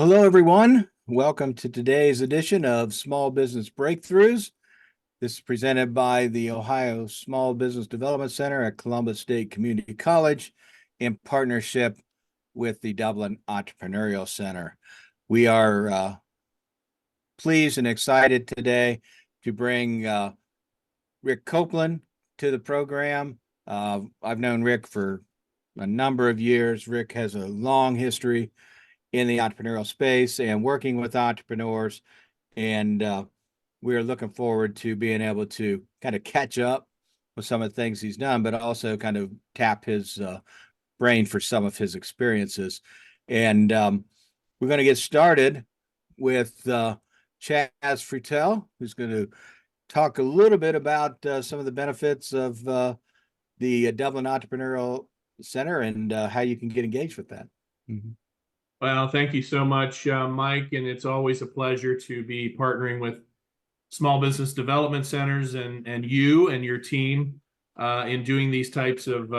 Well, hello, everyone. Welcome to today's edition of Small Business Breakthroughs. This is presented by the Ohio Small Business Development Center at Columbus State Community College in partnership with the Dublin Entrepreneurial Center. We are pleased and excited today to bring Rick Coplin to the program. I've known Rick for a number of years. Rick has a long history in the entrepreneurial space and working with entrepreneurs. And we're looking forward to being able to kind of catch up with some of the things he's done, but also kind of tap his brain for some of his experiences. And we're going to get started with Chaz Frutel, who's going to talk a little bit about some of the benefits of the Dublin Entrepreneurial Center and how you can get engaged with that. Mm-hmm. Well, thank you so much, Mike, and it's always a pleasure to be partnering with small business development centers and you and your team in doing these types of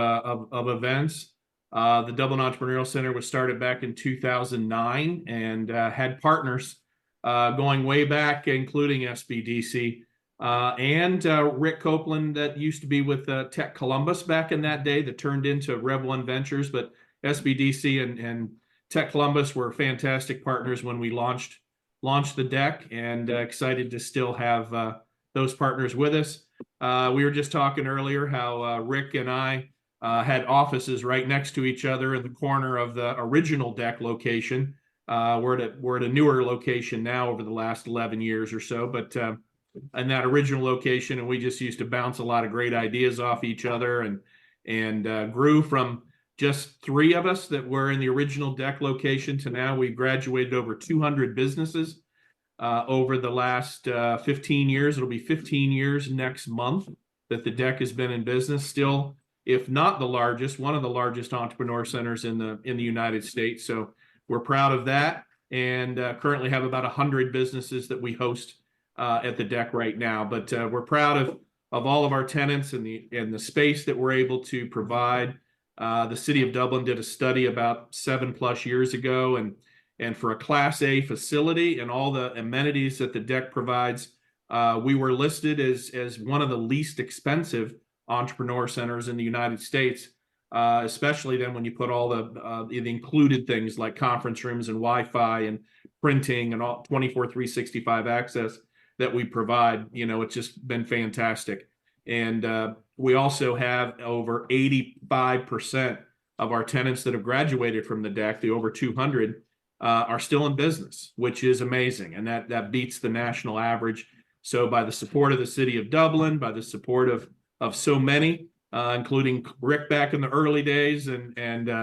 events. The Dublin Entrepreneurial Center was started back in 2009 and had partners going way back, including SBDC and Rick Coplin, that used to be with Tech Columbus back in that day, that turned into Rev One Ventures, but SBDC and Tech Columbus were fantastic partners when we launched the deck, and excited to still have those partners with us. We were just talking earlier how Rick and I had offices right next to each other in the corner of the original deck location. We're at a newer location now over the last 11 years or so, but in that original location, and we just used to bounce a lot of great ideas off each other, and grew from just 3 of us that were in the original deck location to now we've graduated over 200 businesses over the last 15 years. It'll be 15 years next month that the deck has been in business. Still, if not the largest, one of the largest entrepreneur centers in the United States. So we're proud of that, and currently have about 100 businesses that we host at the deck right now. But we're proud of all of our tenants and the space that we're able to provide. The city of Dublin did a study about 7+ years ago, and for a Class A facility and all the amenities that the deck provides, we were listed as one of the least expensive entrepreneur centers in the United States, especially then when you put all the included things like conference rooms and Wi-Fi and printing and all 24/365 access that we provide. You know, it's just been fantastic. And we also have over 85% of our tenants that have graduated from the deck, the over 200, are still in business, which is amazing. And that beats the national average. So by the support of the city of Dublin, by the support of so many, including Rick back in the early days, and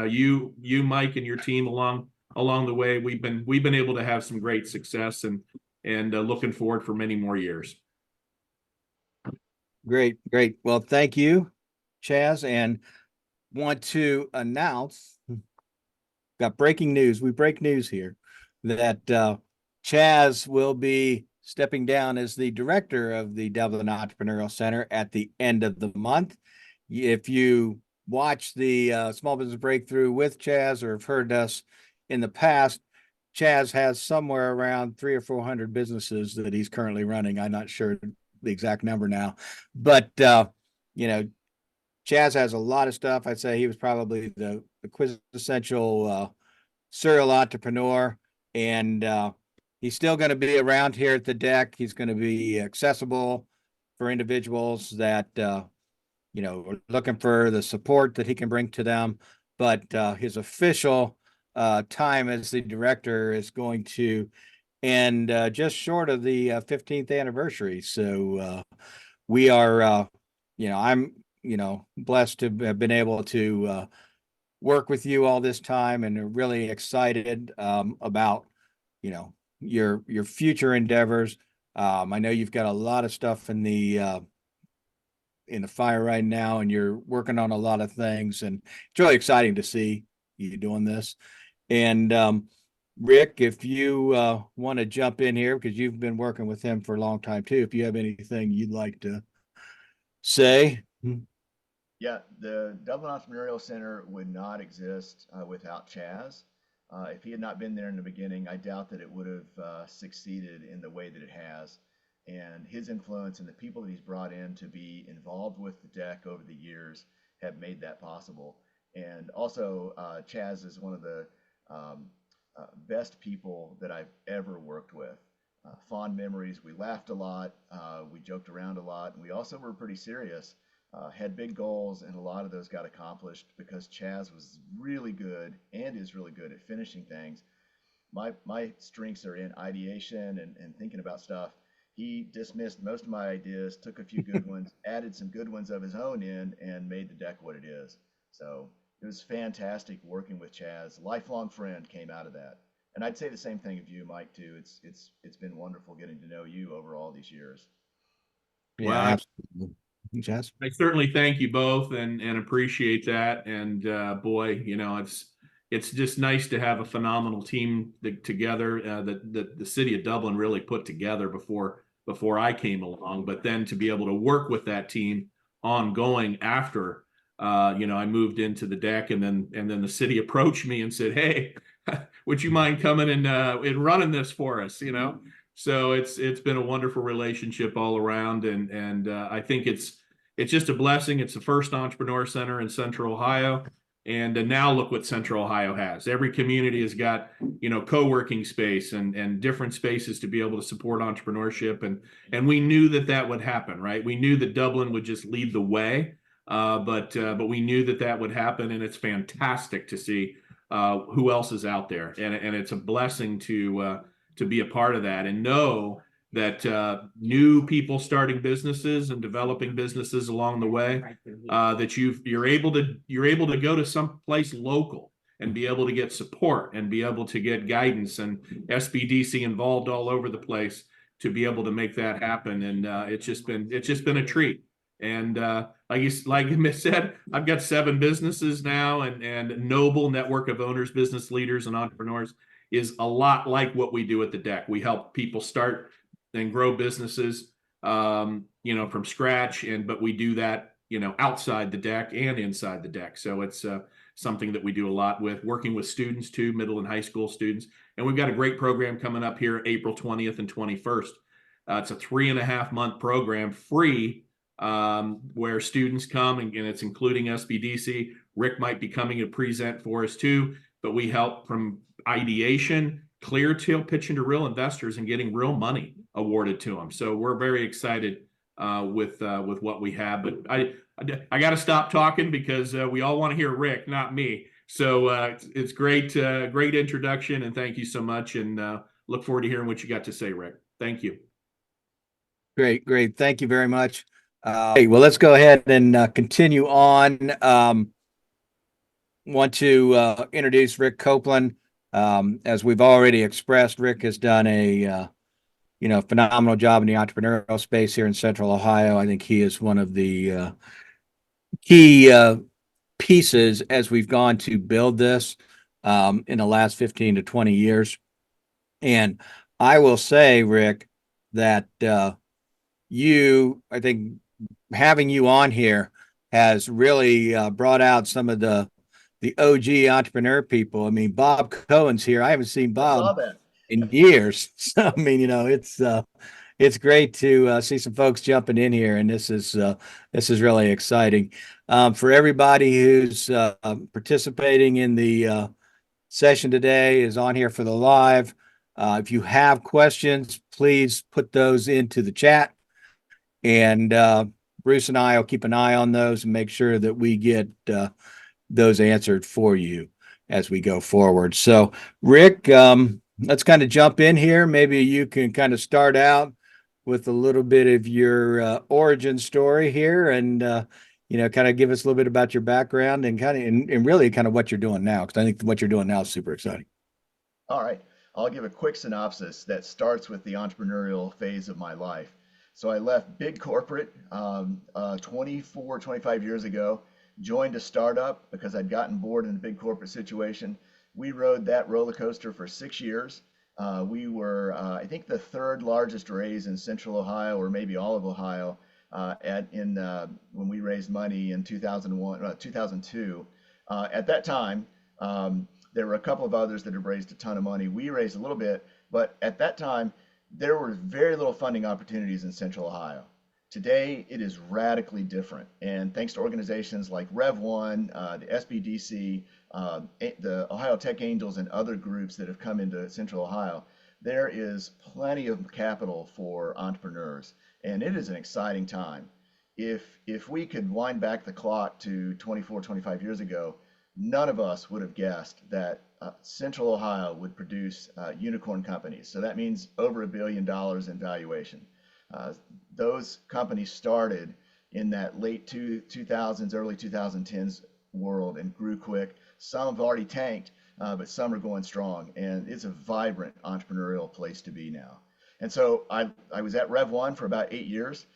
you, Mike, and your team along the way, we've been able to have some great success, and looking forward for many more years. Great. Well, thank you, Chaz, and want to announce, got breaking news. We break news here that Chaz will be stepping down as the director of the Dublin Entrepreneurial Center at the end of the month. If you watch the Small Business Breakthrough with Chaz or have heard us in the past, Chaz has somewhere around 300 or 400 businesses that he's currently running. I'm not sure the exact number now, but you know, Chaz has a lot of stuff. I'd say he was probably the quintessential serial entrepreneur, and he's still going to be around here at the deck. He's going to be accessible for individuals that you know, are looking for the support that he can bring to them. But his official time as the director is going to end just short of the 15th anniversary. So we are, you know, I'm, you know, blessed to have been able to work with you all this time, and are really excited about, you know, your future endeavors. I know you've got a lot of stuff in the fire right now, and you're working on a lot of things, and it's really exciting to see you doing this. And Rick, if you want to jump in here, because you've been working with him for a long time too, if you have anything you'd like to say. Yeah, the Dublin Entrepreneurial Center would not exist without Chaz. If he had not been there in the beginning, I doubt that it would have succeeded in the way that it has. And his influence and the people that he's brought in to be involved with the deck over the years have made that possible. And also, Chaz is one of the um, best people that I've ever worked with. Fond memories. We laughed a lot, we joked around a lot, and we also were pretty serious. Had big goals, and a lot of those got accomplished because Chaz was really good and is really good at finishing things. My strengths are in ideation and thinking about stuff. He dismissed most of my ideas, took a few good ones, added some good ones of his own in, and made the deck what it is. So it was fantastic working with Chaz. Lifelong friend came out of that. And I'd say the same thing of you, Mike, too. It's been wonderful getting to know you over all these years. Well, Yeah, absolutely. Chaz? I certainly thank you both and appreciate that. And boy, it's just nice to have a phenomenal team together that the city of Dublin really put together before I came along. But then to be able to work with that team ongoing after I moved into the deck, and then the city approached me and said, "Hey, would you mind coming and running this for us?" So it's been a wonderful relationship all around, and I think it's just a blessing. It's the first entrepreneur center in Central Ohio. And now look what Central Ohio has. Every community has got, co-working space and different spaces to be able to support entrepreneurship. And we knew that would happen, right? We knew that Dublin would just lead the way, but we knew that would happen. And it's fantastic to see who else is out there. And it's a blessing to be a part of that and know that new people starting businesses and developing businesses along the way, that you're able to go to some place local and be able to get support and be able to get guidance and SBDC involved all over the place to be able to make that happen. And it's just been a treat. And like I said, I've got 7 businesses now, and Noble Network of Owners, Business Leaders, and Entrepreneurs is a lot like what we do at the deck. We help people start and grow businesses, from scratch. But we do that, outside the deck and inside the deck. So it's something that we do a lot with, working with students too, middle and high school students. And we've got a great program coming up here, April 20th and 21st. It's a 3.5-month program, free, where students come, and it's including SBDC. Rick might be coming to present for us too, but we help from ideation, clear till pitching to real investors and getting real money awarded to them. So we're very excited with what we have. But I got to stop talking because we all want to hear Rick, not me. So it's great introduction, and thank you so much. And look forward to hearing what you got to say, Rick. Thank you. Great. Thank you very much. Well, let's go ahead and continue on. Want to introduce Rick Coplin. As we've already expressed, Rick has done a phenomenal job in the entrepreneurial space here in Central Ohio. I think he is one of the key pieces as we've gone to build this in the last 15 to 20 years. And I will say, Rick, that I think having you on here has really brought out some of the OG entrepreneur people. I mean, Bob Cohen's here. I haven't seen Bob in years. So, I mean, it's great to see some folks jumping in here, and this is really exciting. For everybody who's participating in the session today, is on here for the live. If you have questions, please put those into the chat, and Bruce and I will keep an eye on those and make sure that we get those answered for you as we go forward. So, Rick, let's kind of jump in here. Maybe you can kind of start out with a little bit of your origin story here, and kind of give us a little bit about your background and and really kind of what you're doing now, because I think what you're doing now is super exciting. All right. I'll give a quick synopsis that starts with the entrepreneurial phase of my life. So I left big corporate 25 years ago, joined a startup because I'd gotten bored in a big corporate situation. We rode that roller coaster for 6 years. We were, I think, the 3rd largest raise in Central Ohio, or maybe all of Ohio, when we raised money in 2002. At that time, There were a couple of others that have raised a ton of money. We raised a little bit, but at that time, there were very little funding opportunities in Central Ohio. Today, it is radically different. And thanks to organizations like Rev1, the SBDC, the Ohio Tech Angels, and other groups that have come into Central Ohio, there is plenty of capital for entrepreneurs. And it is an exciting time. If we could wind back the clock to 24, 25 years ago, none of us would have guessed that Central Ohio would produce unicorn companies. So that means over $1 billion in valuation. Those companies started in that late 2000s, early 2010s world and grew quick. Some have already tanked, but some are going strong. And it's a vibrant entrepreneurial place to be now. And so I was at Rev1 for about 8 years,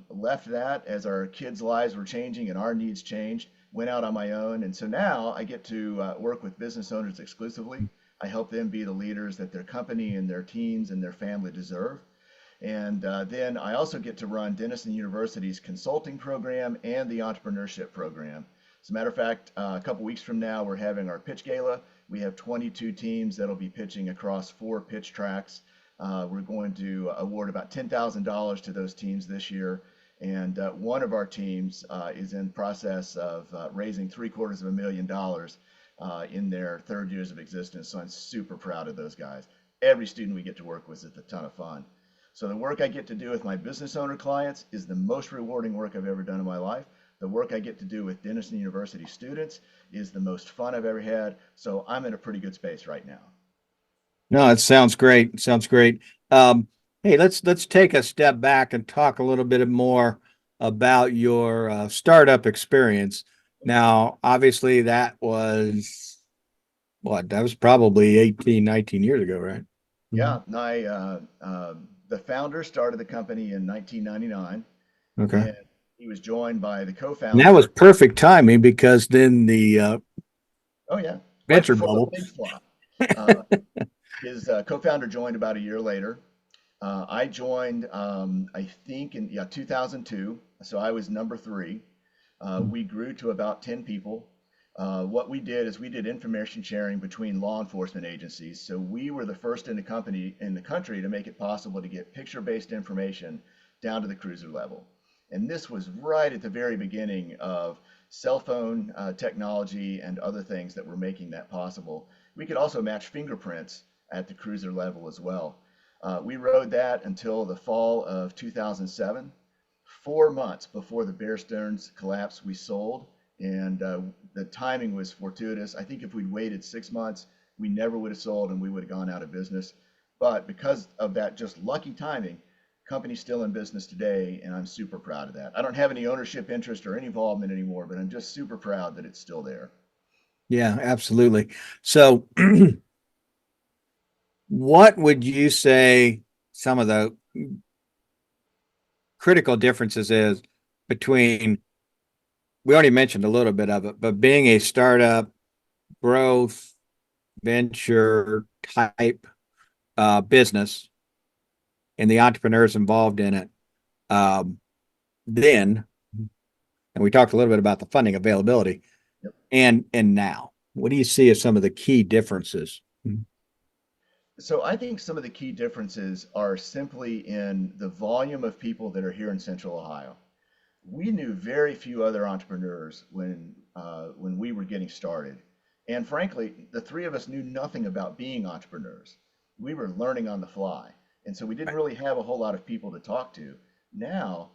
left that as our kids' lives were changing and our needs changed, went out on my own. And so now I get to work with business owners exclusively. I help them be the leaders that their company and their teams and their family deserve. And then I also get to run Denison University's consulting program and the entrepreneurship program. As a matter of fact, a couple weeks from now, we're having our pitch gala. We have 22 teams that'll be pitching across 4 pitch tracks. We're going to award about $10,000 to those teams this year. And one of our teams is in process of raising $750,000 in their 3rd years of existence. So I'm super proud of those guys. Every student we get to work with is a ton of fun. So the work I get to do with my business owner clients is the most rewarding work I've ever done in my life. The work I get to do with Denison University students is the most fun I've ever had. So I'm in a pretty good space right now. No, it sounds great. It sounds great. Hey, let's take a step back and talk a little bit more about your startup experience. Now, obviously, that was probably 18, 19 years ago, right? Yeah, the founder started the company in 1999. Okay. And he was joined by the co-founder. And that was perfect timing because then the oh yeah, venture right before bubble. the big flop. His co-founder joined about a year later. I joined, I think in 2002. So I was number 3. We grew to about 10 people. What we did is we did information sharing between law enforcement agencies. So we were the first in the country to make it possible to get picture-based information down to the cruiser level. And this was right at the very beginning of cell phone technology and other things that were making that possible. We could also match fingerprints at the cruiser level as well. We rode that until the fall of 2007. 4 months before the Bear Stearns collapse, we sold. And the timing was fortuitous. I think if we'd waited 6 months, we never would have sold and we would have gone out of business. But because of that just lucky timing, company's still in business today, and I'm super proud of that. I don't have any ownership interest or any involvement anymore, but I'm just super proud that it's still there. Yeah, absolutely. So what would you say some of the critical differences is between, we already mentioned a little bit of it, but being a startup, growth, venture type business and the entrepreneurs involved in it, then, and we talked a little bit about the funding availability. Yep. And now, what do you see as some of the key differences? So I think some of the key differences are simply in the volume of people that are here in Central Ohio. We knew very few other entrepreneurs when we were getting started. And frankly, the 3 of us knew nothing about being entrepreneurs. We were learning on the fly. And so we didn't really have a whole lot of people to talk to. Now,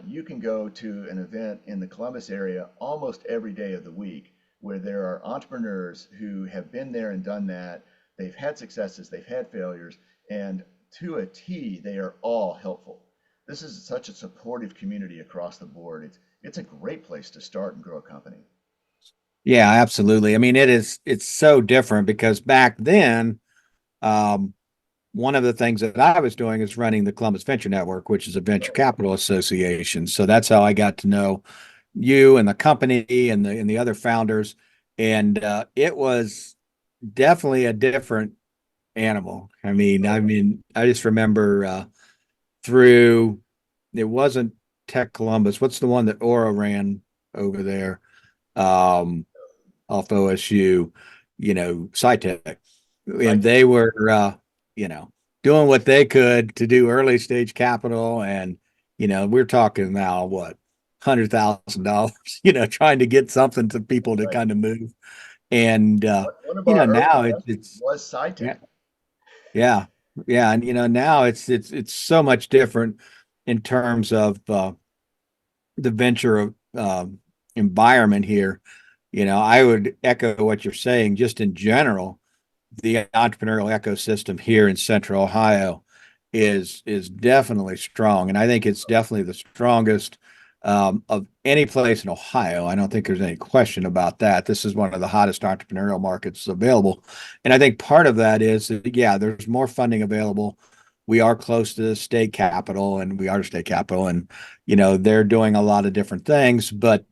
you can go to an event in the Columbus area almost every day of the week where there are entrepreneurs who have been there and done that. They've had successes, they've had failures, and to a T, they are all helpful. This is such a supportive community across the board. It's a great place to start and grow a company. Yeah, absolutely. I mean, it's so different because back then, one of the things that I was doing is running the Columbus Venture Network, which is a venture capital association. So that's how I got to know you and the company and the other founders. And it was definitely a different animal. I mean, I just remember through, it wasn't Tech Columbus. What's the one that Aura ran over there off OSU? SciTech, and they were, doing what they could to do early stage capital. And, we're talking now, what, $100,000, trying to get something to people to Right. kind of move. And, One of our early now investors was yeah, SciTech. yeah, yeah. And, now it's so much different in terms of, the venture, environment here. I would echo what you're saying, just in general. The entrepreneurial ecosystem here in Central Ohio is definitely strong, and I think it's definitely the strongest, of any place in Ohio. I don't think there's any question about that. This is one of the hottest entrepreneurial markets available, and I think part of that is that, yeah, there's more funding available. We are close to the state capital, and we are the state capital, and they're doing a lot of different things, but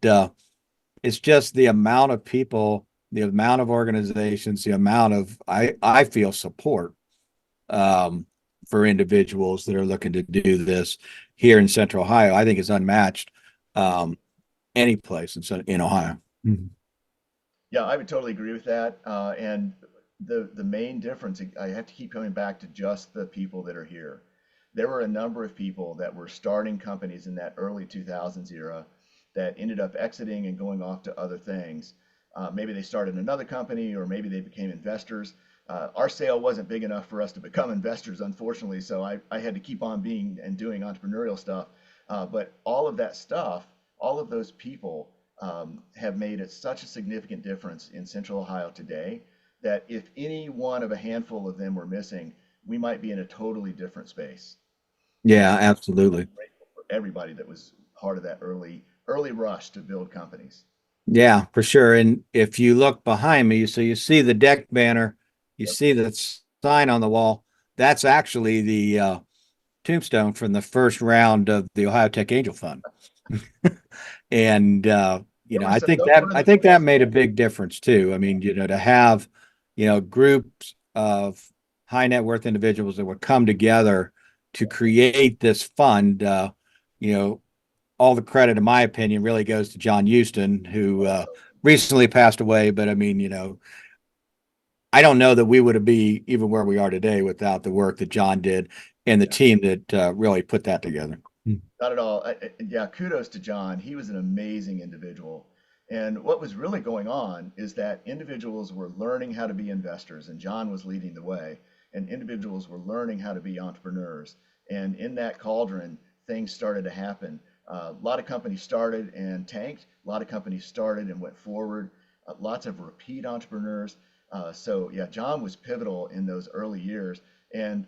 it's just the amount of people, the amount of organizations, the amount of, I feel, support, for individuals that are looking to do this here in Central Ohio. I think is unmatched, any place in Ohio. Mhm. Yeah, I would totally agree with that. And the main difference, I have to keep coming back to just the people that are here. There were a number of people that were starting companies in that early 2000s era that ended up exiting and going off to other things. Maybe they started another company, or maybe they became investors. Our sale wasn't big enough for us to become investors, unfortunately, so I had to keep on being and doing entrepreneurial stuff. But all of that stuff, all of those people, have made it such a significant difference in Central Ohio today that if any one of a handful of them were missing, we might be in a totally different space. And Yeah, absolutely. grateful for everybody that was part of that early rush to build companies. Yeah, for sure. And if you look behind me, so you see the deck banner, you Yep. see the sign on the wall. That's actually the, tombstone from the first round of the Ohio Tech Angel Fund. And, Those were I the think that best. made a big difference too. I mean, to have, groups of high net worth individuals that would come together to create this fund, you know, all the credit, in my opinion, really goes to John Houston, who, recently passed away. But I mean, I don't know that we would be even where we are today without the work that John did and the team that, really put that together. Not at all. Yeah, kudos to John. He was an amazing individual. And what was really going on is that individuals were learning how to be investors, and John was leading the way. And individuals were learning how to be entrepreneurs. And in that cauldron, things started to happen. A lot of companies started and tanked. A lot of companies started and went forward. Lots of repeat entrepreneurs. So yeah, John was pivotal in those early years. And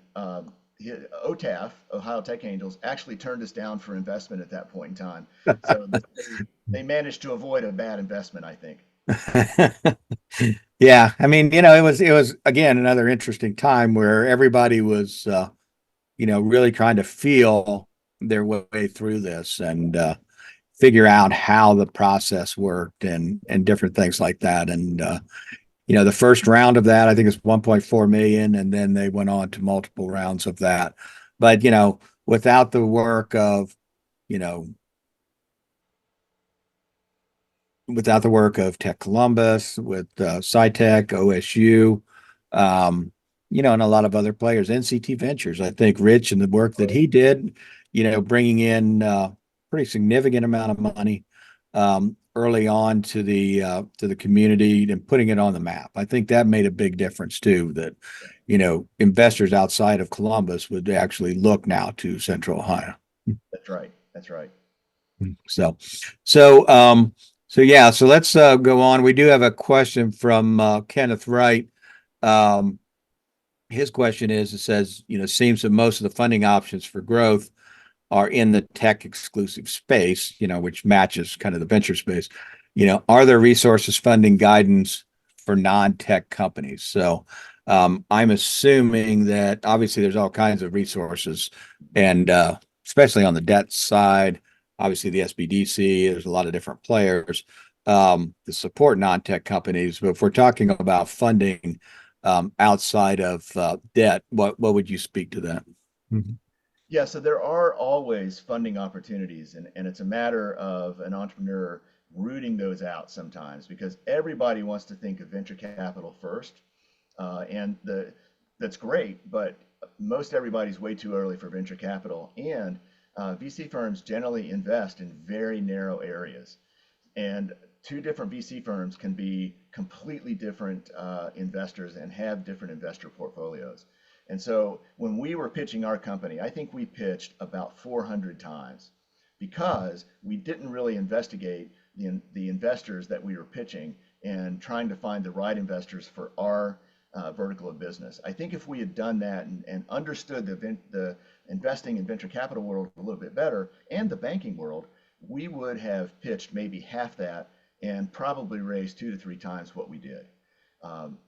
OTAF, Ohio Tech Angels, actually turned us down for investment at that point in time. So they managed to avoid a bad investment, I think. Yeah, I mean, it was again another interesting time where everybody was, really trying to feel their way through this, and, figure out how the process worked, and different things like that. And, the first round of that, I think, is 1.4 million, and then they went on to multiple rounds of that. But, without the work of, you know, without the work of Tech Columbus, with, SciTech, OSU, and a lot of other players, NCT Ventures, I think Rich and the work that he did, bringing in, pretty significant amount of money, early on to the community and putting it on the map. I think that made a big difference too, that, investors outside of Columbus would actually look now to Central Ohio. That's right. That's right. So, so, yeah, so let's, go on. We do have a question from, Kenneth Wright. Um, his question is, it says, seems that most of the funding options for growth are in the tech exclusive space, which matches kind of the venture space. Are there resources, funding, guidance for non-tech companies? So, I'm assuming that obviously there's all kinds of resources, and, especially on the debt side, obviously the SBDC, there's a lot of different players, to support non-tech companies. But if we're talking about funding, outside of, debt, what would you speak to that? Mhm. Yeah, so there are always funding opportunities, and it's a matter of an entrepreneur rooting those out sometimes, because everybody wants to think of venture capital first. That's great, but most everybody's way too early for venture capital. And VC firms generally invest in very narrow areas. And two different VC firms can be completely different investors and have different investor portfolios. And so when we were pitching our company, I think we pitched about 400 times because we didn't really investigate the investors that we were pitching and trying to find the right investors for our vertical of business. I think if we had done that and understood the investing in venture capital world a little bit better and the banking world, we would have pitched maybe half that and probably raised 2 to 3 times what we did.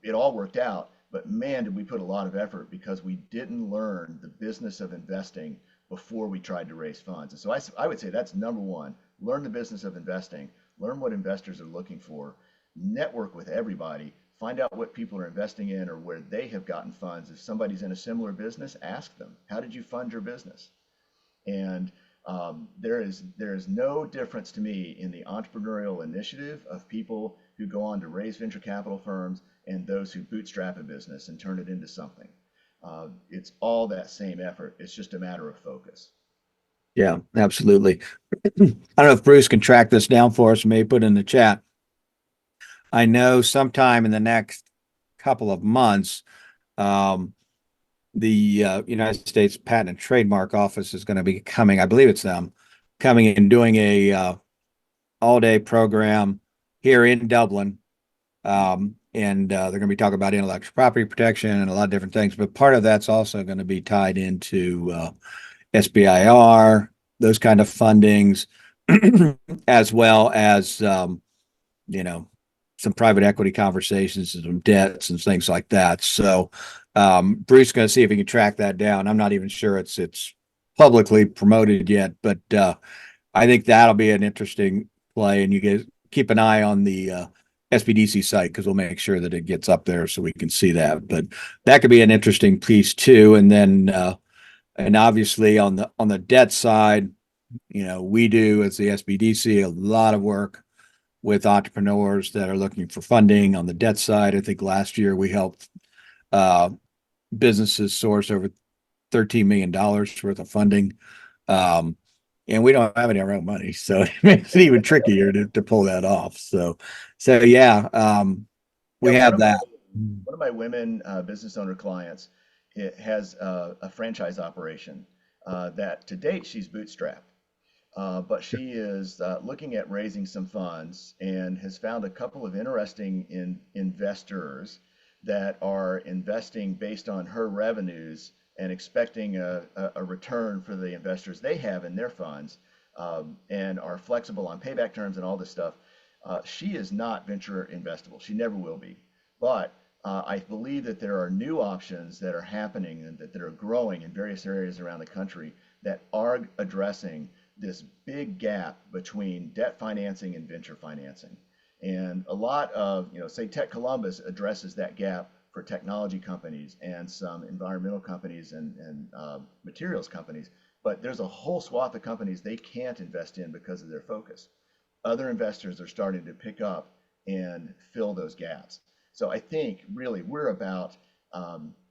It all worked out, but man, did we put a lot of effort because we didn't learn the business of investing before we tried to raise funds. And so I would say that's number one: learn the business of investing, learn what investors are looking for, network with everybody, find out what people are investing in or where they have gotten funds. If somebody's in a similar business, ask them, how did you fund your business? And there is no difference to me in the entrepreneurial initiative of people who go on to raise venture capital firms and those who bootstrap a business and turn it into something. It's all that same effort. It's just a matter of focus. Yeah, absolutely. I don't know if Bruce can track this down for us, maybe put in the chat. I know sometime in the next couple of months, the United States Patent and Trademark Office is going to be coming, I believe it's them, coming and doing a all-day program here in Dublin. And they're going to be talking about intellectual property protection and a lot of different things. But part of that's also going to be tied into SBIR, those kind of fundings, as well as, some private equity conversations and some debts and things like that. So Bruce is going to see if he can track that down. I'm not even sure it's publicly promoted yet, but I think that'll be an interesting play. And you guys keep an eye on the SBDC site because we'll make sure that it gets up there so we can see that. But that could be an interesting piece too. And then and obviously on the debt side, we do as the SBDC a lot of work with entrepreneurs that are looking for funding on the debt side. I think last year we helped businesses source over $13 million worth of funding. And we don't have any of our own money, so it makes it even trickier to pull that off. So yeah, we have that. One of my women business owner clients, it has a franchise operation that to date she's bootstrapped. But she is looking at raising some funds and has found a couple of interesting investors that are investing based on her revenues and expecting a return for the investors they have in their funds, and are flexible on payback terms and all this stuff. She is not venture investable. She never will be. But I believe that there are new options that are happening and that are growing in various areas around the country that are addressing this big gap between debt financing and venture financing. And a lot of, say Tech Columbus addresses that gap for technology companies and some environmental companies and materials companies, but there's a whole swath of companies they can't invest in because of their focus. Other investors are starting to pick up and fill those gaps. So I think really we're about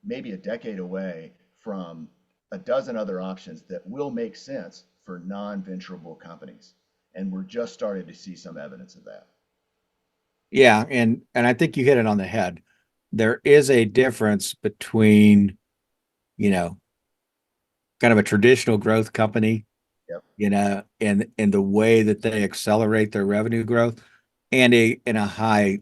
maybe a decade away from a dozen other options that will make sense for non-venturable companies. And we're just starting to see some evidence of that. Yeah, and I think you hit it on the head. There is a difference between, kind of a traditional growth company, Yep. and the way that they accelerate their revenue growth, and in a high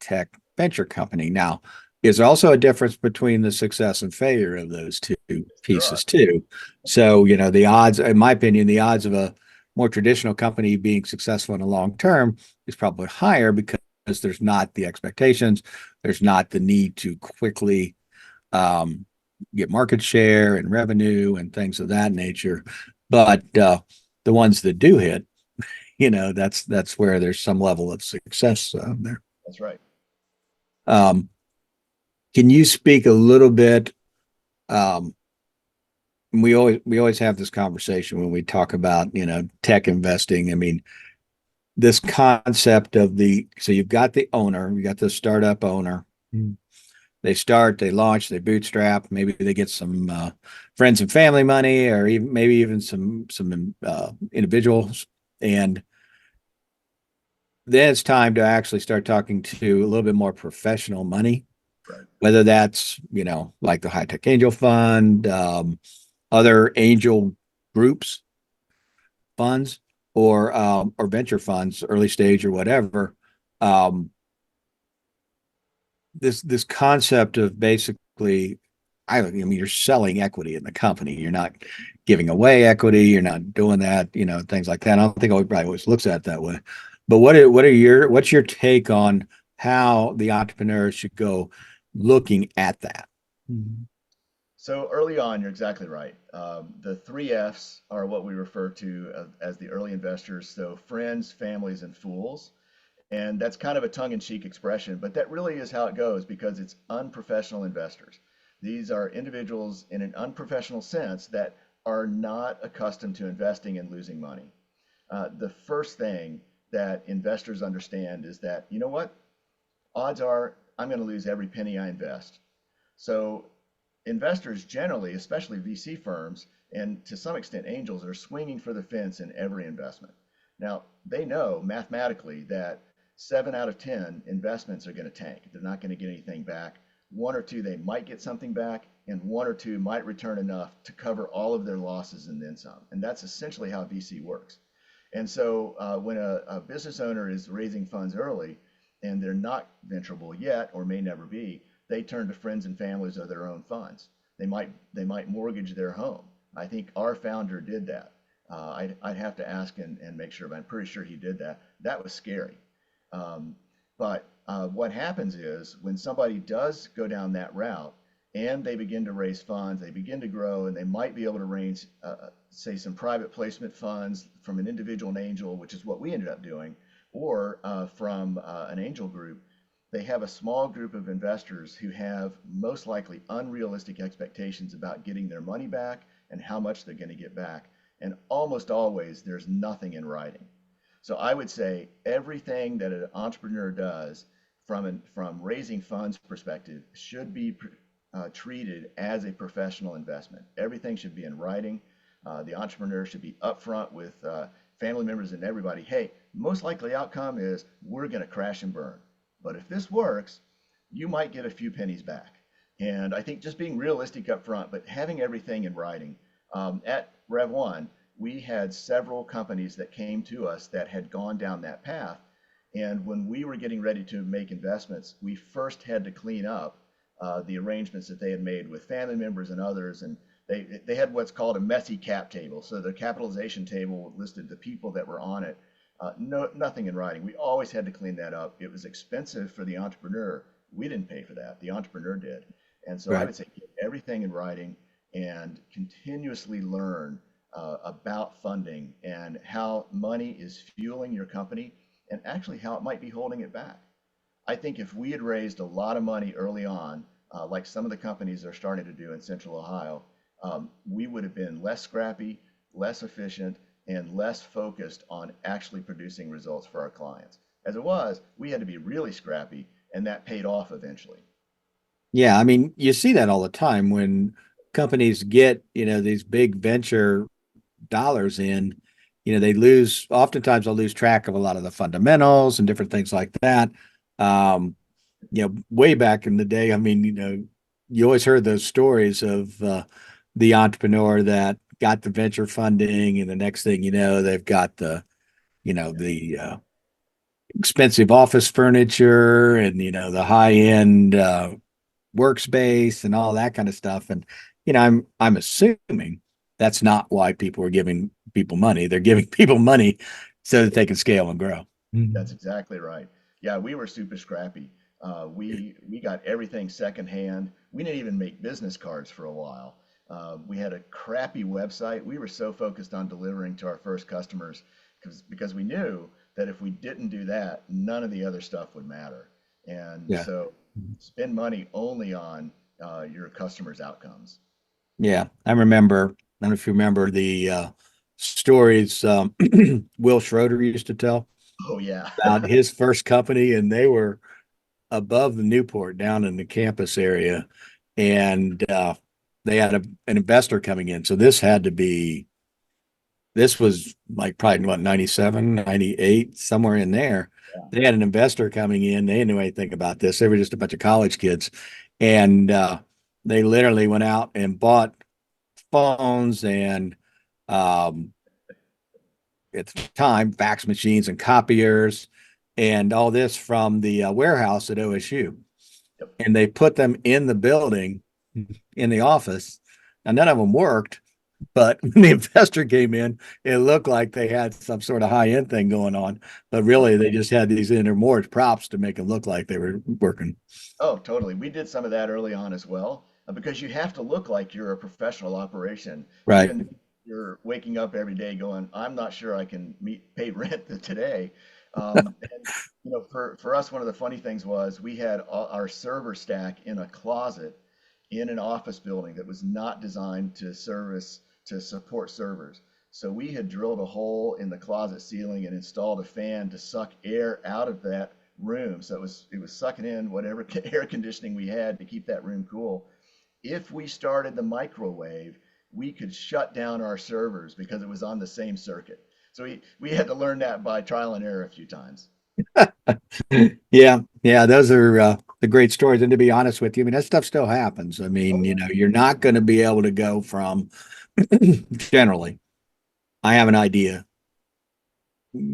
tech venture company. Now, there's also a difference between the success and failure of those two pieces too. So, the odds, in my opinion, the odds of a more traditional company being successful in the long term is probably higher because there's not the expectations, there's not the need to quickly get market share and revenue and things of that nature. But the ones that do hit, that's where there's some level of success there. That's right. Can you speak a little bit? We always have this conversation when we talk about, tech investing. I mean, this concept of so you've got the owner, you got the startup owner. They start, they launch, they bootstrap. Maybe they get some friends and family money, or even maybe even some individuals, and then it's time to actually start talking to a little bit more professional money, Right. whether that's, like the High Tech Angel Fund, other angel groups, funds, or venture funds, early stage or whatever. This concept of basically, I mean, you're selling equity in the company. You're not giving away equity. You're not doing that, things like that. I don't think everybody always looks at it that way. But what's your take on how the entrepreneurs should go looking at that? So early on, you're exactly right. The three F's are what we refer to as the early investors. So friends, families, and fools. And that's kind of a tongue-in-cheek expression, but that really is how it goes because it's unprofessional investors. These are individuals in an unprofessional sense that are not accustomed to investing and losing money. The first thing that investors understand is that, you know what? Odds are I'm going to lose every penny I invest. So investors generally, especially VC firms, and to some extent angels, are swinging for the fence in every investment. Now, they know mathematically that 7 out of 10 investments are going to tank. They're not going to get anything back. 1 or 2, they might get something back, and 1 or 2 might return enough to cover all of their losses and then some. And that's essentially how VC works. And so when a business owner is raising funds early and they're not venturable yet or may never be, they turn to friends and families or their own funds. They might mortgage their home. I think our founder did that. I'd have to ask and make sure, but I'm pretty sure he did that. That was scary. But what happens is when somebody does go down that route and they begin to raise funds, they begin to grow, and they might be able to raise, say, some private placement funds from an individual angel, which is what we ended up doing, or from an angel group. They have a small group of investors who have most likely unrealistic expectations about getting their money back and how much they're going to get back. And almost always there's nothing in writing. So I would say everything that an entrepreneur does from raising funds perspective should be treated as a professional investment. Everything should be in writing. The entrepreneur should be upfront with family members and everybody. Hey, most likely outcome is we're going to crash and burn. But if this works, you might get a few pennies back. And I think just being realistic up front, but having everything in writing. At Rev 1, we had several companies that came to us that had gone down that path. And when we were getting ready to make investments, we first had to clean up the arrangements that they had made with family members and others. And they had what's called a messy cap table. So the capitalization table listed the people that were on it. Nothing in writing. We always had to clean that up. It was expensive for the entrepreneur. We didn't pay for that. The entrepreneur did. And so I would say get everything in writing and continuously learn about funding and how money is fueling your company and actually how it might be holding it back. I think if we had raised a lot of money early on, like some of the companies are starting to do in Central Ohio, we would have been less scrappy, less efficient, and less focused on actually producing results for our clients. As it was, we had to be really scrappy, and that paid off eventually. Yeah, I mean, you see that all the time when companies get, these big venture dollars in, oftentimes they'll lose track of a lot of the fundamentals and different things like that. Way back in the day, I mean, you always heard those stories of the entrepreneur that got the venture funding, and the next thing you know, they've got the expensive office furniture and the high end workspace and all that kind of stuff. And I'm assuming that's not why people are giving people money. They're giving people money so that they can scale and grow. That's exactly right. Yeah, we were super scrappy. We got everything secondhand. We didn't even make business cards for a while. We had a crappy website. We were so focused on delivering to our first customers because we knew that if we didn't do that, none of the other stuff would matter. And so spend money only on your customers' outcomes. Yeah, I remember. I don't know if you remember the stories Will Schroeder used to tell Oh yeah. about his first company, and they were above the Newport down in the campus area. And they had an investor coming in. So this was like probably what, 97, 98, somewhere in there. Yeah. They had an investor coming in. They didn't know anything about this. They were just a bunch of college kids. And they literally went out and bought phones and um, at the time, fax machines and copiers and all this from the warehouse at OSU. Yep. And they put them in the building in the office. And none of them worked. But when the investor came in, it looked like they had some sort of high end thing going on. But really, they just had these intermortgage props to make it look like they were working. Oh, totally. We did some of that early on as well, because you have to look like you're a professional operation. Right. Even if you're waking up every day going, I'm not sure I can pay rent today. And for us, one of the funny things was we had our server stack in a closet in an office building that was not designed to support servers. So we had drilled a hole in the closet ceiling and installed a fan to suck air out of that room. So it was sucking in whatever air conditioning we had to keep that room cool. If we started the microwave, we could shut down our servers because it was on the same circuit. So we had to learn that by trial and error a few times. Yeah, yeah, those are the great stories. And to be honest with you, I mean, that stuff still happens. I mean, Oh, you know, you're not going to be able to go from generally, I have an idea,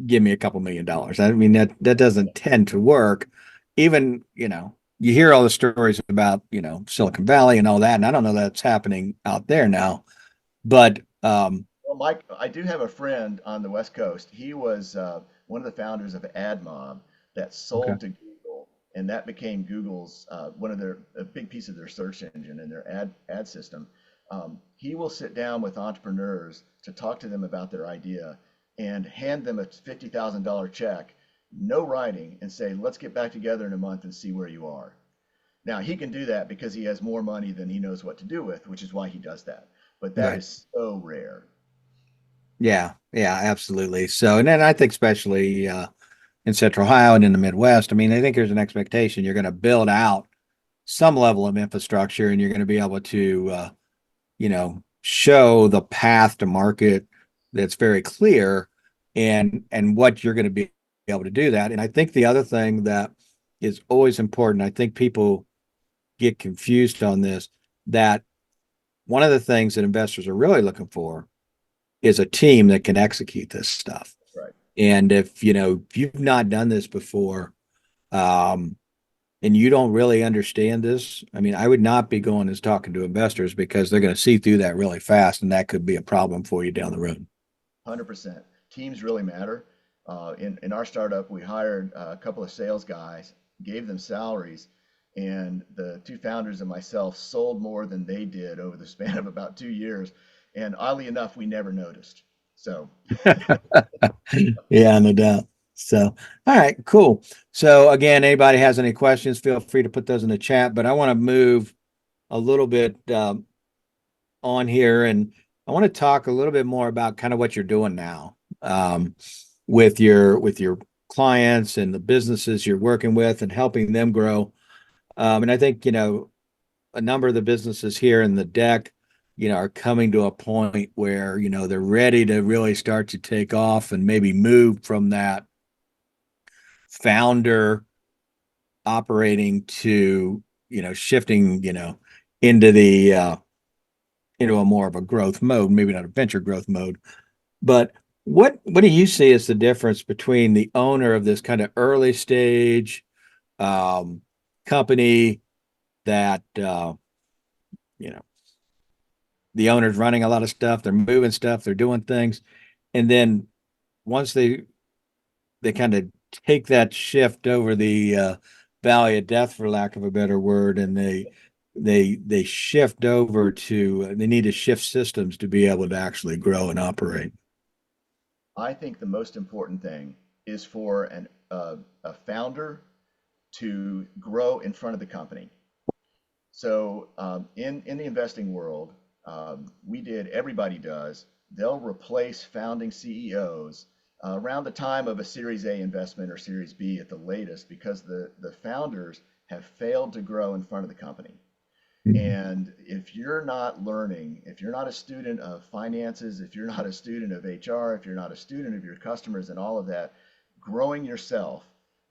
give me a couple $1 million. I mean, that doesn't tend to work. Even, you know, you hear all the stories about, you know, Silicon Valley and all that, and I don't know that's happening out there now, but well, Mike, I do have a friend on the West Coast. He was one of the founders of AdMob that okay. sold to Google, and that became Google's one of their a big piece of their search engine and their ad system. He will sit down with entrepreneurs to talk to them about their idea and hand them a $50,000 check, no writing, and say, "Let's get back together in a month and see where you are." Now he can do that because he has more money than he knows what to do with, which is why he does that. But that Right. is so rare. Yeah, yeah, absolutely. So, and then I think especially in Central Ohio and in the Midwest, I mean, I think there's an expectation you're going to build out some level of infrastructure and you're going to be able to, you know, show the path to market that's very clear and what you're going to be able to do that. And I think the other thing that is always important, I think people get confused on this, that one of the things that investors are really looking for is a team that can execute this stuff. That's right. And if, you know, if you've not done this before, um, and you don't really understand this, I mean, I would not be going and talking to investors because they're going to see through that really fast, and that could be a problem for you down the road. 100%. Teams really matter. In our startup, we hired a couple of sales guys, gave them salaries, and the two founders and myself sold more than they did over the span of about 2 years. And oddly enough, we never noticed. So, Yeah, no doubt. So, all right, cool. So again, anybody has any questions, feel free to put those in the chat, but I want to move a little bit on here and I want to talk a little bit more about kind of what you're doing now with your clients and the businesses you're working with and helping them grow. And I think, you know, a number of the businesses here in the deck, you know, are coming to a point where, you know, they're ready to really start to take off and maybe move from that founder operating to, you know, shifting, you know, into the into a more of a growth mode, maybe not a venture growth mode. But what do you see as the difference between the owner of this kind of early stage um, company that you know, the owner's running a lot of stuff, they're moving stuff, they're doing things, and then once they kind of take that shift over the valley of death, for lack of a better word, and they shift over to they need to shift systems to be able to actually grow and operate. I think the most important thing is for a founder to grow in front of the company. So in the investing world, everybody does. They'll replace founding CEOs around the time of a Series A investment or Series B at the latest, because the founders have failed to grow in front of the company. And if you're not learning, if you're not a student of finances, if you're not a student of HR, if you're not a student of your customers and all of that, growing yourself,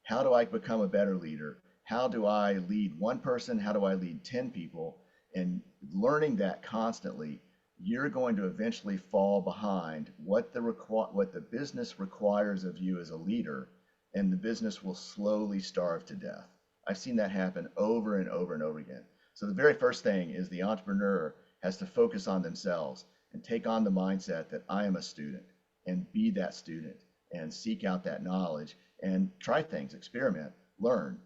how do I become a better leader? How do I lead one person? How do I lead 10 people? And learning that constantly, you're going to eventually fall behind what the business requires of you as a leader, and the business will slowly starve to death. I've seen that happen over and over and over again. So the very first thing is the entrepreneur has to focus on themselves and take on the mindset that I am a student, and be that student and seek out that knowledge and try things, experiment, learn.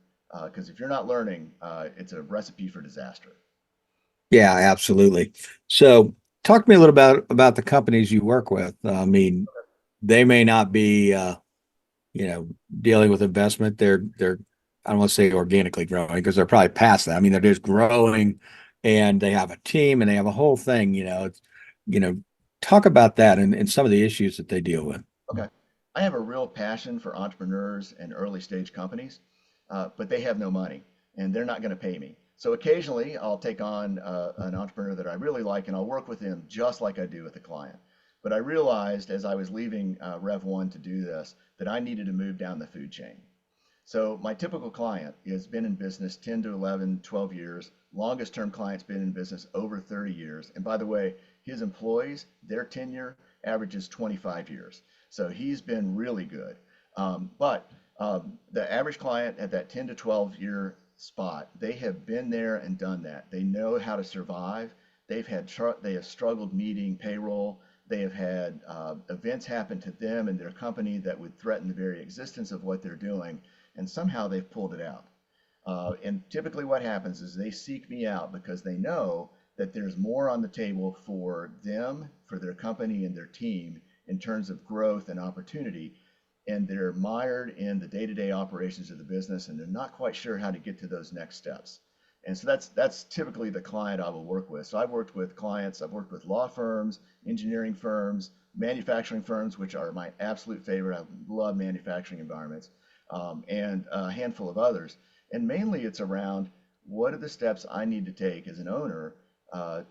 Because if you're not learning, it's a recipe for disaster. Yeah, absolutely. So talk to me a little about the companies you work with. I mean, they may not be, dealing with investment. They're, I don't want to say organically growing because they're probably past that. I mean, they're just growing and they have a team and they have a whole thing, talk about that and some of the issues that they deal with. Okay. I have a real passion for entrepreneurs and early stage companies, but they have no money and they're not going to pay me. So occasionally I'll take on an entrepreneur that I really like and I'll work with him just like I do with a client. But I realized as I was leaving Rev 1 to do this that I needed to move down the food chain. So my typical client has been in business 10 to 11, 12 years. Longest term client's been in business over 30 years. And by the way, his employees, their tenure averages 25 years. So he's been really good. But the average client at that 10 to 12 year spot, they have been there and done that. They know how to survive. They have struggled meeting payroll. They have had events happen to them and their company that would threaten the very existence of what they're doing, and somehow they've pulled it out. And typically what happens is they seek me out because they know that there's more on the table for them, for their company and their team in terms of growth and opportunity. And they're mired in the day-to-day operations of the business and they're not quite sure how to get to those next steps. And so that's typically the client I will work with. So I've worked with clients, I've worked with law firms, engineering firms, manufacturing firms, which are my absolute favorite. I love manufacturing environments, and a handful of others. And mainly it's around what are the steps I need to take as an owner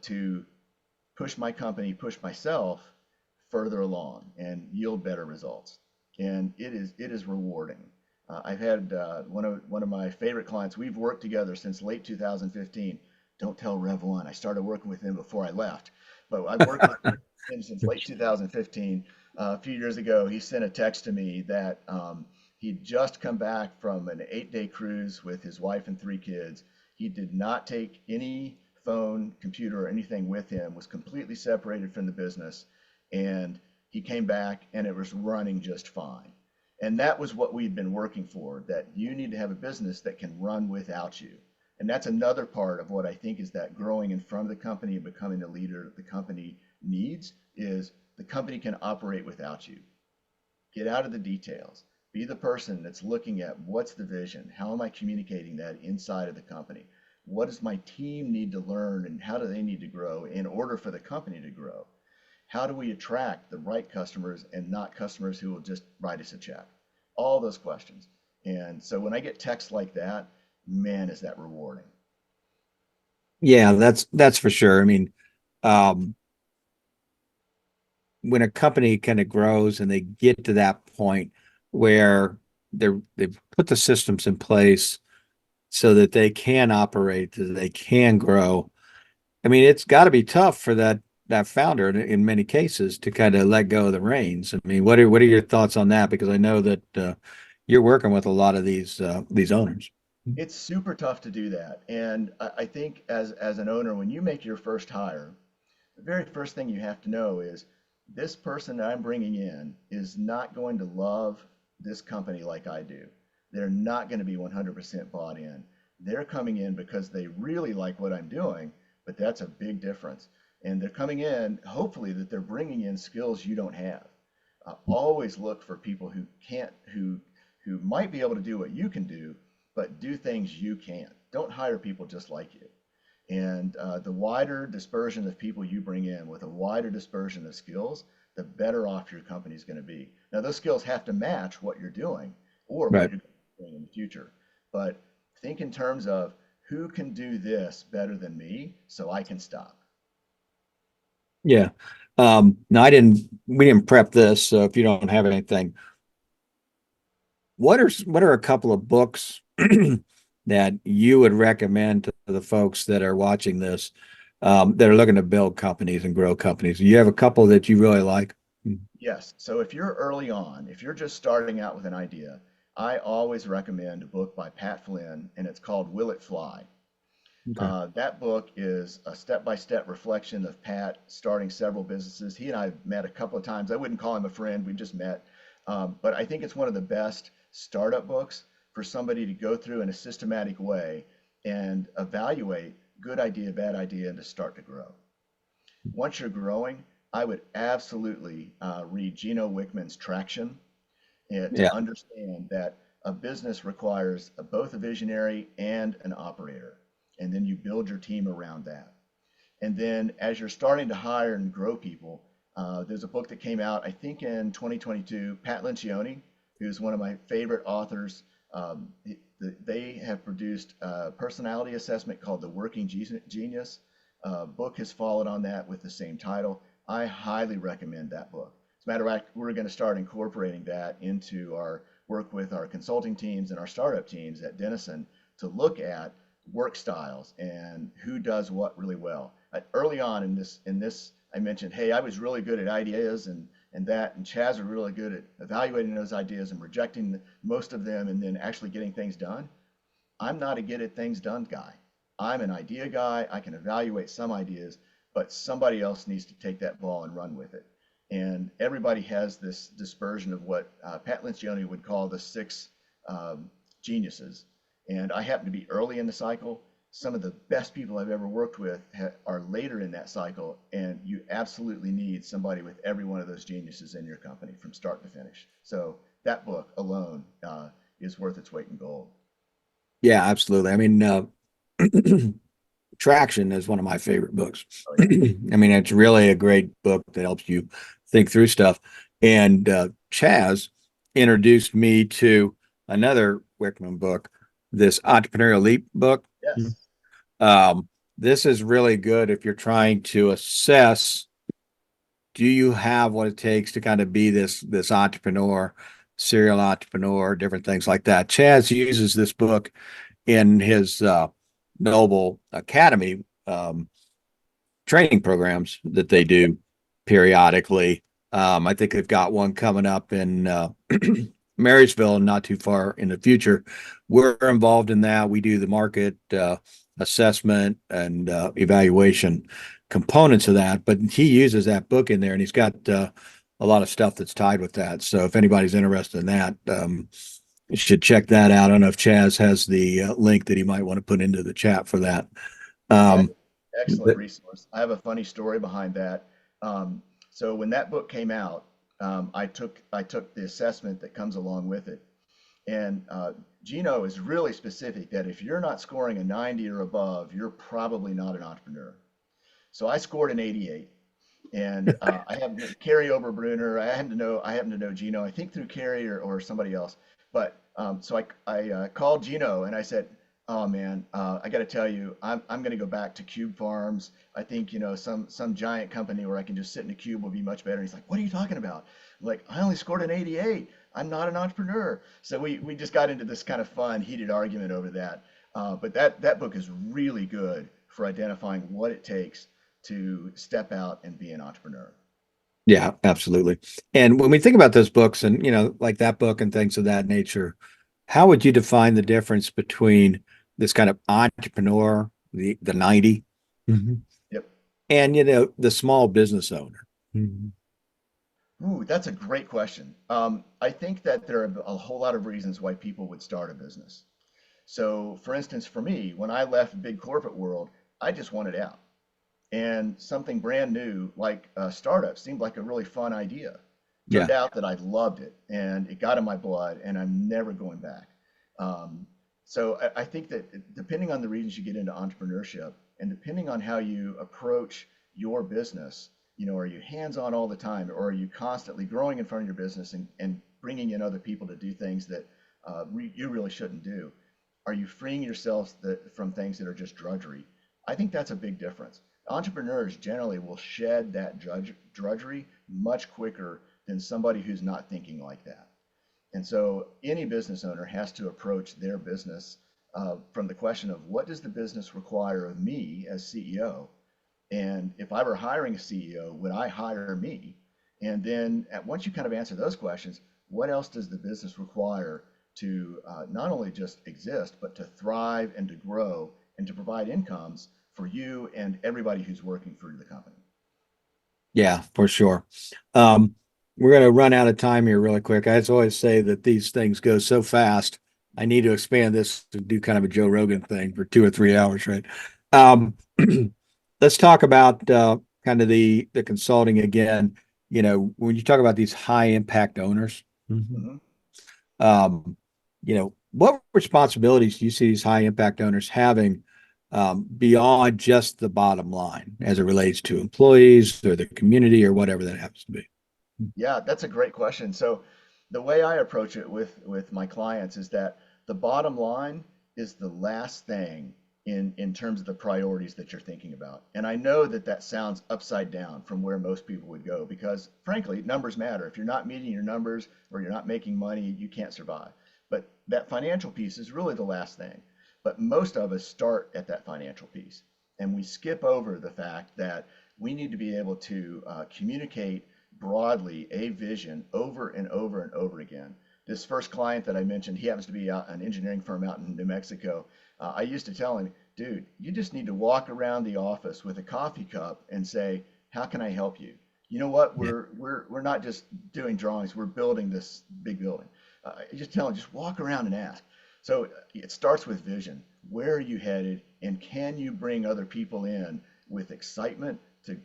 to push my company, push myself further along and yield better results. And it is rewarding. I've had one of my favorite clients. We've worked together since late 2015. Don't tell Rev 1. I started working with him before I left, but I've worked with him since late 2015. A few years ago, he sent a text to me that he'd just come back from an 8-day cruise with his wife and 3 kids. He did not take any phone, computer, or anything with him, was completely separated from the business, and he came back and it was running just fine. And that was what we'd been working for, that you need to have a business that can run without you. And that's another part of what I think is that growing in front of the company and becoming the leader the company needs is the company can operate without you. Get out of the details. Be the person that's looking at what's the vision? How am I communicating that inside of the company? What does my team need to learn and how do they need to grow in order for the company to grow? How do we attract the right customers and not customers who will just write us a check? All those questions. And so when I get texts like that, man, is that rewarding. Yeah, that's for sure. I mean, um, when a company kind of grows and they get to that point where they've put the systems in place so that they can operate, that they can grow. I mean, it's got to be tough for that founder in many cases to kind of let go of the reins. I mean, what are your thoughts on that? Because I know that you're working with a lot of these owners. It's super tough to do that. And I think as an owner, when you make your first hire, the very first thing you have to know is this person that I'm bringing in is not going to love this company like I do. They're not going to be 100% bought in. They're coming in because they really like what I'm doing, but that's a big difference. And they're coming in, hopefully, that they're bringing in skills you don't have. Always look for people who might be able to do what you can do, but do things you can't. Don't hire people just like you. And the wider dispersion of people you bring in with a wider dispersion of skills, the better off your company is going to be. Now, those skills have to match what you're doing or what Right. you're doing in the future. But think in terms of who can do this better than me so I can stop. Yeah. No, we didn't prep this, so if you don't have anything, what are a couple of books that you would recommend to the folks that are watching this, that are looking to build companies and grow companies? You have a couple that you really like? Yes. So if you're early on, if you're just starting out with an idea, I always recommend a book by Pat Flynn, and it's called Will It Fly? Okay. That book is a step-by-step reflection of Pat starting several businesses. He and I met a couple of times. I wouldn't call him a friend. We just met. But I think it's one of the best startup books for somebody to go through in a systematic way and evaluate good idea, bad idea, and to start to grow. Once you're growing, I would absolutely read Gino Wickman's Traction to Yeah. understand that a business requires both a visionary and an operator. And then you build your team around that. And then as you're starting to hire and grow people, there's a book that came out, I think in 2022, Pat Lencioni, who's one of my favorite authors. They have produced a personality assessment called The Working Genius. Book has followed on that with the same title. I highly recommend that book. As a matter of fact, we're going to start incorporating that into our work with our consulting teams and our startup teams at Denison to look at work styles and who does what really well. Early on in this, I mentioned, hey, I was really good at ideas and Chaz was really good at evaluating those ideas and rejecting most of them and then actually getting things done. I'm not a get at things done guy. I'm an idea guy. I can evaluate some ideas, but somebody else needs to take that ball and run with it. And everybody has this dispersion of what Pat Lencioni would call the six geniuses. And I happen to be early in the cycle. Some of the best people I've ever worked with are later in that cycle, and you absolutely need somebody with every one of those geniuses in your company from start to finish. So that book alone is worth its weight in gold. Yeah, absolutely. I mean, Traction is one of my favorite books. Oh, yeah. I mean, it's really a great book that helps you think through stuff. And Chaz introduced me to another Wickman book, this Entrepreneurial Leap book. Yes. This is really good if you're trying to assess, do you have what it takes to kind of be this entrepreneur, serial entrepreneur, different things like that. Chaz uses this book in his Noble Academy training programs that they do periodically. I think they've got one coming up in Marysville, not too far in the future. We're involved in that. We do the market assessment and evaluation components of that, but he uses that book in there, and he's got a lot of stuff that's tied with that. So if anybody's interested in that, you should check that out. I don't know if Chaz has the link that he might want to put into the chat for that. Excellent resource. I have a funny story behind that. So when that book came out, I took the assessment that comes along with it. And Gino is really specific that if you're not scoring a 90 or above, you're probably not an entrepreneur. So I scored an 88. And I have Carrie Oberbruner. I happen to know Gino, I think through Carrie or somebody else. But so I called Gino and I said, oh man, I got to tell you, I'm going to go back to cube farms. I think, some giant company where I can just sit in a cube will be much better. And he's like, what are you talking about? I'm like, I only scored an 88. I'm not an entrepreneur. So we just got into this kind of fun, heated argument over that. But that book is really good for identifying what it takes to step out and be an entrepreneur. Yeah, absolutely. And when we think about those books and, like that book and things of that nature, how would you define the difference between this kind of entrepreneur, the 90, Yep. and, the small business owner? Ooh, that's a great question. I think that there are a whole lot of reasons why people would start a business. So, for instance, for me, when I left big corporate world, I just wanted out. And something brand new like a startup seemed like a really fun idea. Yeah. Turned out that I loved it and it got in my blood and I'm never going back. So I think that depending on the reasons you get into entrepreneurship, And depending on how you approach your business, are you hands-on all the time, or are you constantly growing in front of your business and bringing in other people to do things that you really shouldn't do? Are you freeing yourself from things that are just drudgery? I think that's a big difference. Entrepreneurs generally will shed that drudgery much quicker than somebody who's not thinking like that. And so any business owner has to approach their business from the question of, what does the business require of me as CEO? And if I were hiring a CEO, would I hire me? And then once you kind of answer those questions, what else does the business require to not only just exist, but to thrive and to grow and to provide incomes for you and everybody who's working for the company? Yeah, for sure. We're going to run out of time here really quick. I always say that these things go so fast. I need to expand this to do kind of a Joe Rogan thing for 2 or 3 hours, right? Let's talk about kind of the consulting again. When you talk about these high impact owners, Mm-hmm. What responsibilities do you see these high impact owners having beyond just the bottom line as it relates to employees or the community or whatever that happens to be? Yeah, that's a great question. So the way I approach it with my clients is that the bottom line is the last thing in terms of the priorities that you're thinking about. And I know that that sounds upside down from where most people would go, because frankly, numbers matter. If you're not meeting your numbers or you're not making money, you can't survive. But that financial piece is really the last thing. But most of us start at that financial piece, and we skip over the fact that we need to be able to communicate broadly a vision over and over and over again. This first client that I mentioned, he happens to be an engineering firm out in New Mexico. I used to tell him, dude, you just need to walk around the office with a coffee cup and say, how can I help you? You know what? We're not just doing drawings. We're building this big building. Just tell him, just walk around and ask. So it starts with vision. Where are you headed? And can you bring other people in with excitement to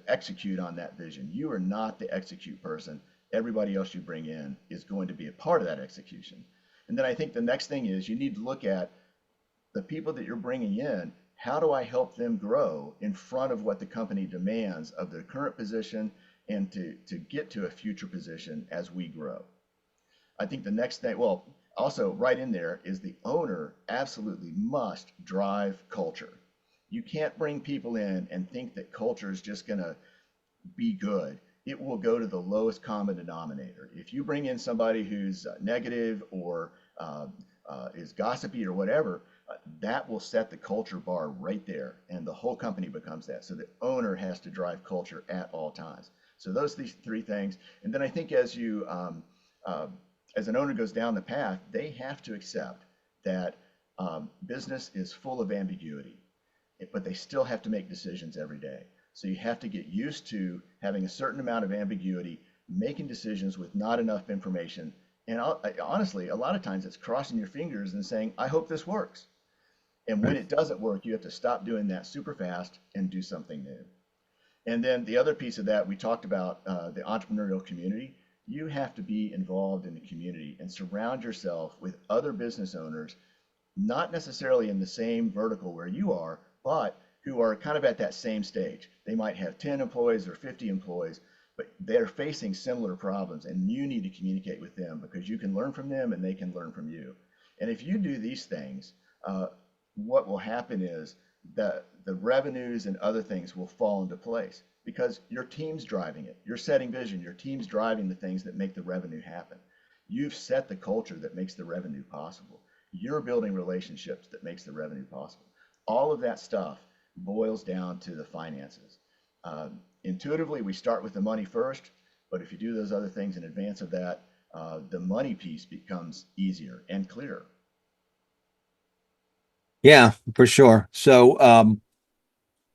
execute on that vision? You are not the execute person. Everybody else you bring in is going to be a part of that execution. And then I think the next thing is you need to look at the people that you're bringing in. How do I help them grow in front of what the company demands of their current position and to get to a future position as we grow? I think the next thing, well, also right in there is the owner absolutely must drive culture. You can't bring people in and think that culture is just going to be good. It will go to the lowest common denominator. If you bring in somebody who's negative or is gossipy or whatever, that will set the culture bar right there, and the whole company becomes that. So the owner has to drive culture at all times. So these 3 things. And then I think as an owner goes down the path, they have to accept that business is full of ambiguity, but they still have to make decisions every day. So you have to get used to having a certain amount of ambiguity, making decisions with not enough information. And honestly, a lot of times it's crossing your fingers and saying, I hope this works. And when it doesn't work, you have to stop doing that super fast and do something new. And then the other piece of that, we talked about the entrepreneurial community. You have to be involved in the community and surround yourself with other business owners, not necessarily in the same vertical where you are, but who are kind of at that same stage. They might have 10 employees or 50 employees, but they're facing similar problems, and you need to communicate with them because you can learn from them and they can learn from you. And if you do these things, what will happen is that the revenues and other things will fall into place because your team's driving it. You're setting vision. Your team's driving the things that make the revenue happen. You've set the culture that makes the revenue possible. You're building relationships that makes the revenue possible. All of that stuff boils down to the finances. Intuitively, we start with the money first, but if you do those other things in advance of that, the money piece becomes easier and clearer. Yeah, for sure. So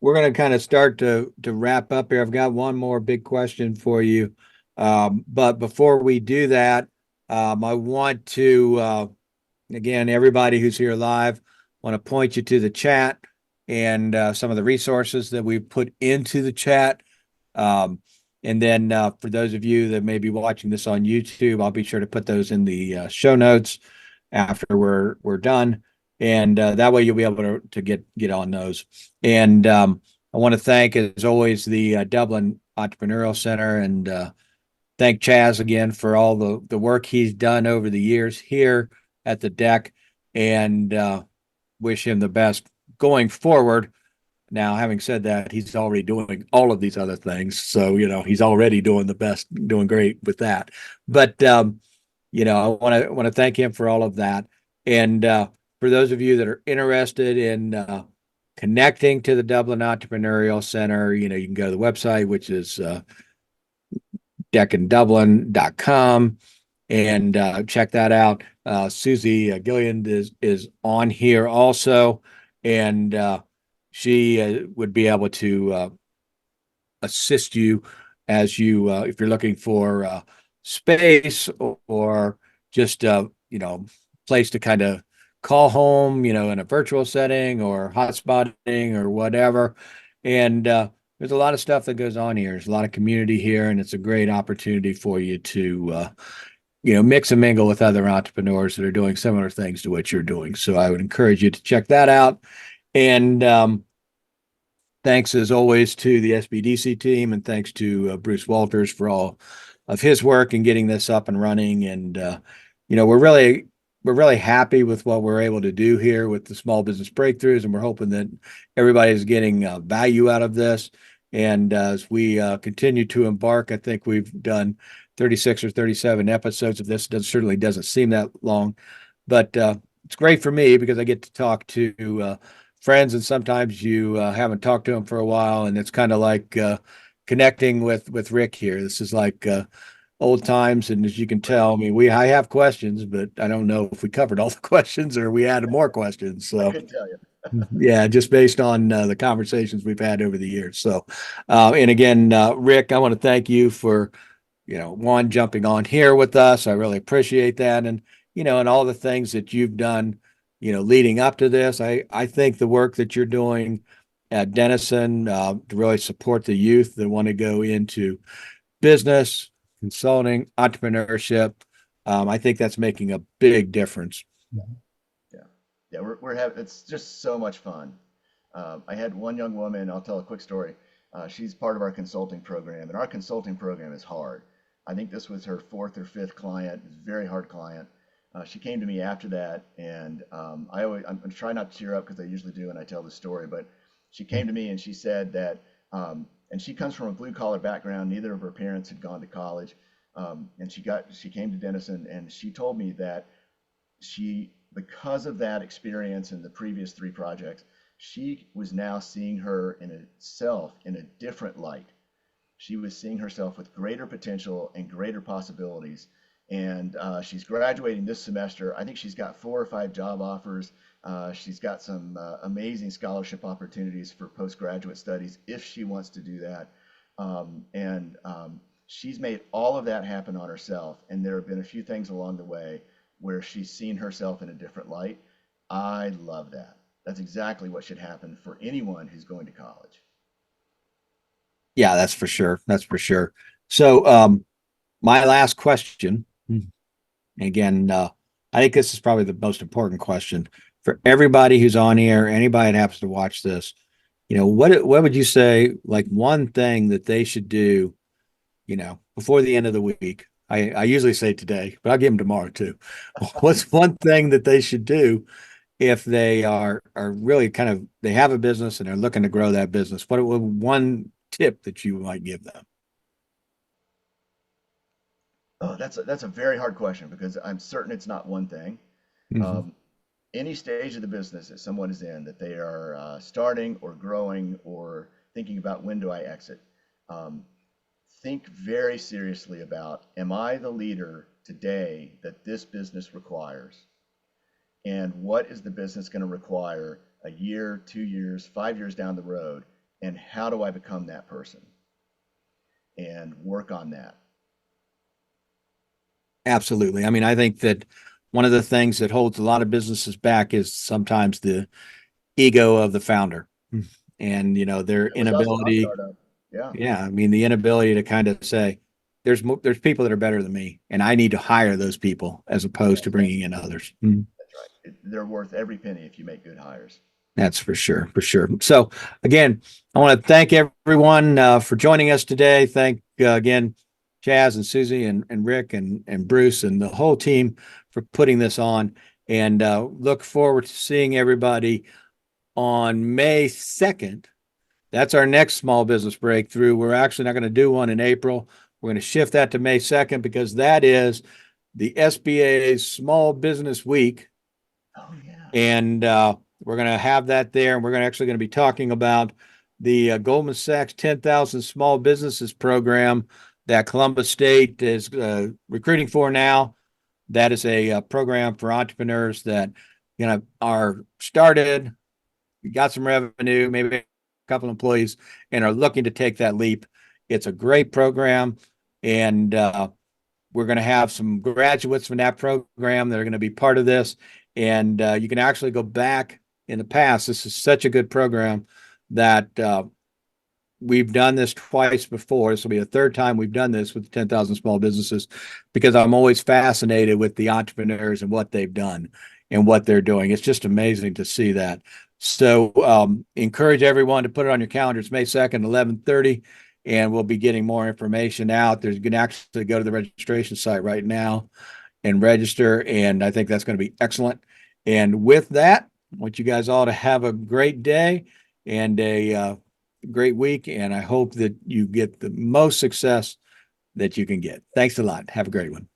we're going to kind of start to wrap up here. I've got one more big question for you. But before we do that, I want to, again, everybody who's here live, want to point you to the chat and some of the resources that we put into the chat. And then for those of you that may be watching this on YouTube, I'll be sure to put those in the show notes after we're done. And that way you'll be able to get on those. And I want to thank, as always, the Dublin Entrepreneurial Center, and thank Chaz again for all the work he's done over the years here at the deck, and wish him the best going forward. Now, having said that, he's already doing all of these other things. So, he's already doing the best, doing great with that. But, I want to thank him for all of that. And for those of you that are interested in connecting to the Dublin Entrepreneurial Center, you can go to the website, which is deckanddublin.com, and check that out. Susie Gillian is on here also, and she would be able to assist you as you if you're looking for space, or just place to kind of call home, in a virtual setting or hotspotting or whatever. And there's a lot of stuff that goes on here. There's a lot of community here, and it's a great opportunity for you to mix and mingle with other entrepreneurs that are doing similar things to what you're doing. So I would encourage you to check that out. And thanks as always to the SBDC team, and thanks to Bruce Walters for all of his work in getting this up and running. And we're really happy with what we're able to do here with the small business breakthroughs, and we're hoping that everybody's getting value out of this. And as we continue to embark, I think we've done 36 or 37 episodes of this. It certainly doesn't seem that long, but it's great for me because I get to talk to friends, and sometimes you haven't talked to them for a while, and it's kind of like connecting with Rick here. This is like old times, and as you can tell, I mean, I have questions, but I don't know if we covered all the questions or we added more questions. So I couldn't tell you. yeah, just based on the conversations we've had over the years. So, and again, Rick, I want to thank you for, one, jumping on here with us. I really appreciate that. And, and all the things that you've done, leading up to this. I think the work that you're doing at Denison to really support the youth that want to go into business, consulting, entrepreneurship, I think that's making a big difference. Yeah, we're having, it's just so much fun. I had one young woman, I'll tell a quick story. She's part of our consulting program, and our consulting program is hard. I think this was her fourth or fifth client. It's a very hard client. She came to me after that, and I'm trying not to tear up because I usually do when I tell the story, but she came to me and she said that, and she comes from a blue collar background. Neither of her parents had gone to college, and she came to Denison, and she told me that because of that experience in the previous 3 projects, she was now seeing herself in a different light. She was seeing herself with greater potential and greater possibilities. And she's graduating this semester. I think she's got 4 or 5 job offers. She's got some amazing scholarship opportunities for postgraduate studies if she wants to do that. And she's made all of that happen on herself. And there have been a few things along the way where she's seen herself in a different light. I love that. That's exactly what should happen for anyone who's going to college. Yeah, that's for sure. That's for sure. So, my last question, again, I think this is probably the most important question for everybody who's on here, anybody that happens to watch this. What would you say, like, one thing that they should do, before the end of the week? I usually say today, but I'll give them tomorrow too. What's one thing that they should do if they are really they have a business and they're looking to grow that business? What would one tip that you might give them? Oh, that's a very hard question because I'm certain it's not one thing. Mhm. Any stage of the business that someone is in, that they are starting or growing or thinking about when do I exit, think very seriously about, am I the leader today that this business requires? And what is the business going to require a year, 2 years, 5 years down the road? And how do I become that person? And work on that. Absolutely. I mean, I think that one of the things that holds a lot of businesses back is sometimes the ego of the founder, and their It was us with our inability. startup. Yeah, Yeah, I mean, the inability to kind of say, there's people that are better than me, and I need to hire those people as opposed to that's right. bringing in others. Mhm. That's They're worth every penny if you make good hires. That's for sure, for sure. So again, I want to thank everyone for joining us today. Thank again, Chaz and Susie and Rick and Bruce and the whole team for putting this on. And look forward to seeing everybody on May 2nd. That's our next small business breakthrough. We're actually not going to do one in April. We're going to shift that to May 2nd because that is the SBA's Small Business Week. Oh, yeah. And we're going to have that there. And we're actually going to be talking about the Goldman Sachs 10,000 Small Businesses program that Columbus State is recruiting for now. That is a program for entrepreneurs that, are started, got some revenue, maybe a couple employees, and are looking to take that leap. It's a great program. And we're going to have some graduates from that program that are going to be part of this. And you can actually go back in the past. This is such a good program that we've done this twice before. This will be the third time we've done this with 10,000 small businesses because I'm always fascinated with the entrepreneurs and what they've done and what they're doing. It's just amazing to see that. So encourage everyone to put it on your calendar. It's May 2nd, 11:30, and we'll be getting more information out. There's going to actually go to the registration site right now and register. And I think that's going to be excellent. And with that, I want you guys all to have a great day and a great week. And I hope that you get the most success that you can get. Thanks a lot. Have a great one.